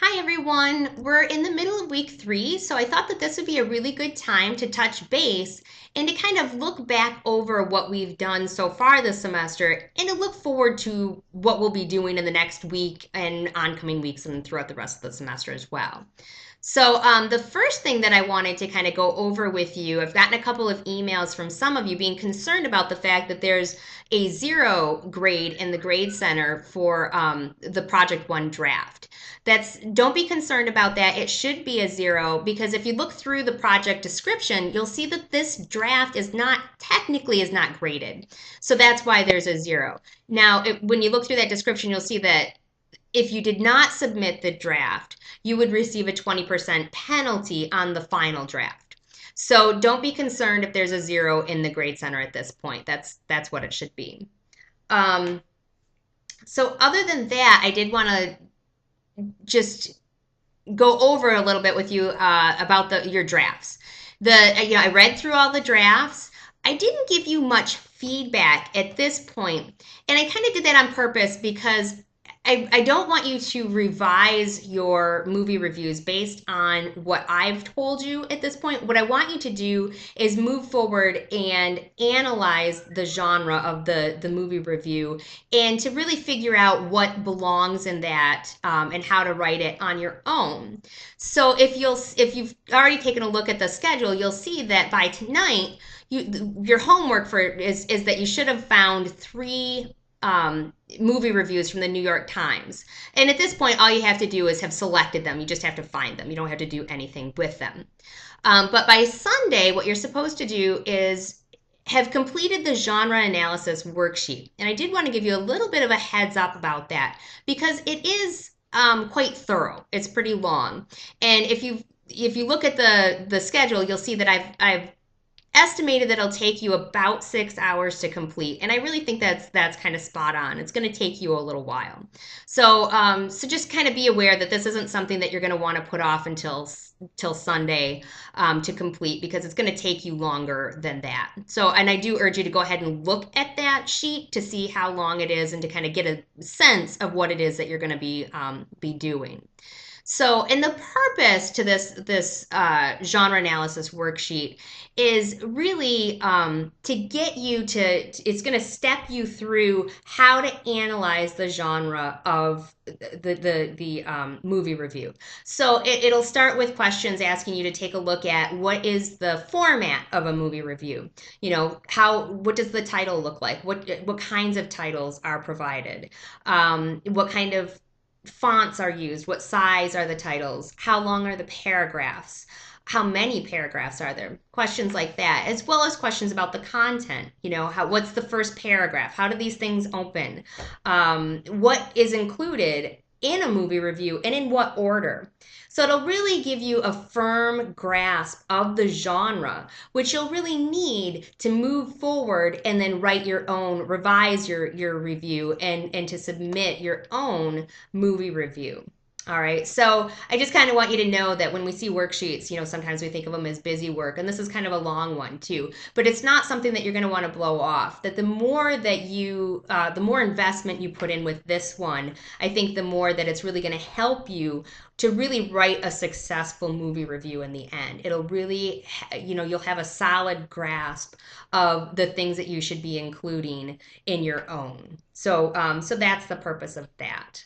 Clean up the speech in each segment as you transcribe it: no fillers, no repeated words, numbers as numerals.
Hi everyone, we're in the middle of week 3, so I thought that this would be a really good time to touch base and to kind of look back over what we've done so far this semester and to look forward to what we'll be doing in the next week and oncoming weeks and throughout the rest of the semester as well. So the first thing that I wanted to kind of go over with you, I've gotten a couple of emails from some of you being concerned about the fact that there's a 0 grade in the grade center for the Project 1 draft. Don't be concerned about that. It should be a 0 because if you look through the project description, you'll see that this draft is not graded. So that's why there's a 0. Now, when you look through that description, you'll see that if you did not submit the draft, you would receive a 20% penalty on the final draft. So don't be concerned if there's a 0 in the grade center at this point. That's what it should be. So other than that, I did want to just go over a little bit with you about your drafts. I read through all the drafts. I didn't give you much feedback at this point, and I kind of did that on purpose because I don't want you to revise your movie reviews based on what I've told you at this point. What I want you to do is move forward and analyze the genre of the movie review and to really figure out what belongs in that and how to write it on your own. So if you've already taken a look at the schedule, you'll see that by tonight, your homework is that you should have found 3 movie reviews from the New York Times. And at this point, all you have to do is have selected them. You just have to find them. You don't have to do anything with them. But by Sunday, what you're supposed to do is have completed the genre analysis worksheet. And I did want to give you a little bit of a heads up about that because it is quite thorough. It's pretty long. And if you look at the schedule, you'll see that I've estimated that it'll take you about 6 hours to complete, and I really think that's kind of spot on. It's going to take you a little while, so just kind of be aware that this isn't something that you're going to want to put off until Sunday to complete because it's going to take you longer than that. So, and I do urge you to go ahead and look at that sheet to see how long it is and to kind of get a sense of what it is that you're going to be doing. So, and the purpose to this genre analysis worksheet is really to get you to, it's going to step you through how to analyze the genre of the movie review. So it'll start with questions asking you to take a look at what is the format of a movie review. You know, what does the title look like? What kinds of titles are provided? What kind of fonts are used? What size are the titles? How long are the paragraphs? How many paragraphs are there? Questions like that, as well as questions about the content. You know, what's the first paragraph? How do these things open? What is included in a movie review and in what order? So it'll really give you a firm grasp of the genre, which you'll really need to move forward and then revise your review and to submit your own movie review. All right, so I just kind of want you to know that when we see worksheets, you know, sometimes we think of them as busy work, and this is kind of a long one too, but it's not something that you're going to want to blow off. That the more investment you put in with this one, I think the more that it's really going to help you to really write a successful movie review in the end. It'll really, you know, you'll have a solid grasp of the things that you should be including in your own. So that's the purpose of that.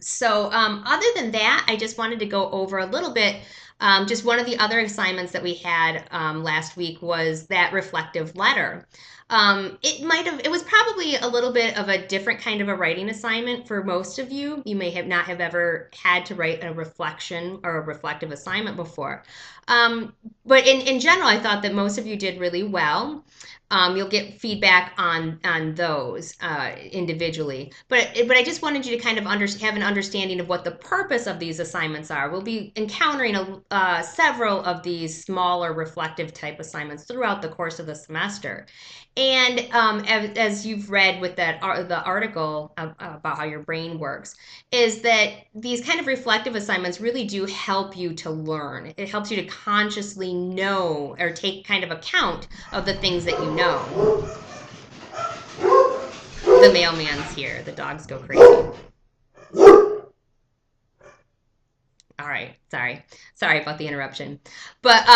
So other than that, I just wanted to go over a little bit. Just one of the other assignments that we had last week was that reflective letter. It was probably a little bit of a different kind of a writing assignment for most of you. You may not have ever had to write a reflection or a reflective assignment before. But in general, I thought that most of you did really well. You'll get feedback on those individually, but I just wanted you to kind of have an understanding of what the purpose of these assignments are. We'll be encountering several of these smaller reflective type assignments throughout the course of the semester, and as you've read with the article about how your brain works, is that these kind of reflective assignments really do help you to learn. It helps you to consciously know or take kind of account of the things that you know. The mailman's here. The dogs go crazy. All right. Sorry about the interruption. But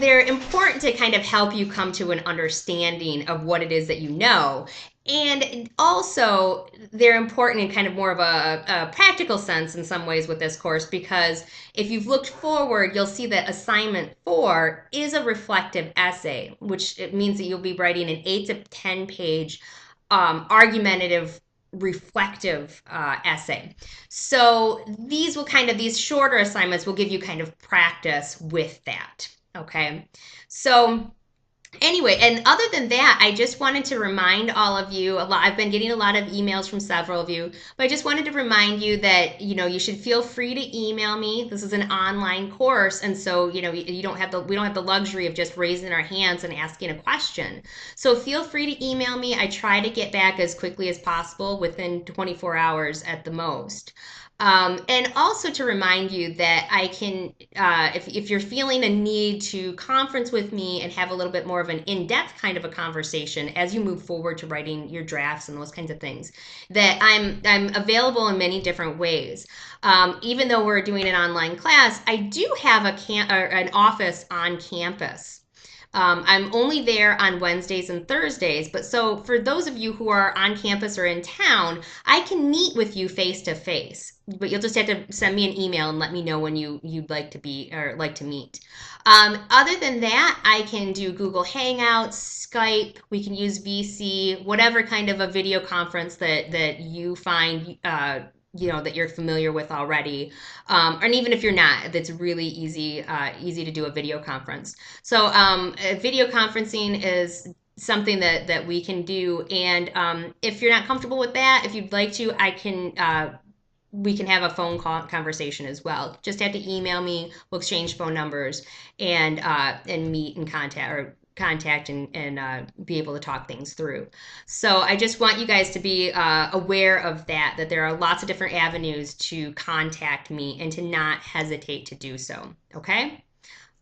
they're important to kind of help you come to an understanding of what it is that you know. And also, they're important in kind of more of a practical sense in some ways with this course, because if you've looked forward, you'll see that assignment 4 is a reflective essay, which it means that you'll be writing an 8 to 10 page argumentative reflective essay. So these shorter assignments will give you kind of practice with that. Okay. So anyway, and other than that, I just wanted to remind all of you a lot. I've been getting a lot of emails from several of you, but I just wanted to remind you that, you should feel free to email me. This is an online course, and so, you don't have we don't have the luxury of just raising our hands and asking a question. So feel free to email me. I try to get back as quickly as possible, within 24 hours at the most. And also to remind you that I can, if you're feeling a need to conference with me and have a little bit more of an in-depth kind of a conversation as you move forward to writing your drafts and those kinds of things, that I'm available in many different ways. Even though we're doing an online class, I do have an office on campus. I'm only there on Wednesdays and Thursdays, but so for those of you who are on campus or in town, I can meet with you face to face. But you'll just have to send me an email and let me know when you'd like to be or like to meet. Other than that, I can do Google Hangouts, Skype. We can use VC, whatever kind of a video conference that you find that you're familiar with already, and even if you're not, that's really easy to do a video conference. So video conferencing is something that we can do, and if you're not comfortable with that, if you'd like to, I can. We can have a phone call conversation as well. Just have to email me. We'll exchange phone numbers and meet and contact and be able to talk things through. So I just want you guys to be aware of that there are lots of different avenues to contact me and to not hesitate to do so. Okay?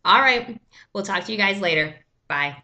All right. We'll talk to you guys later. Bye.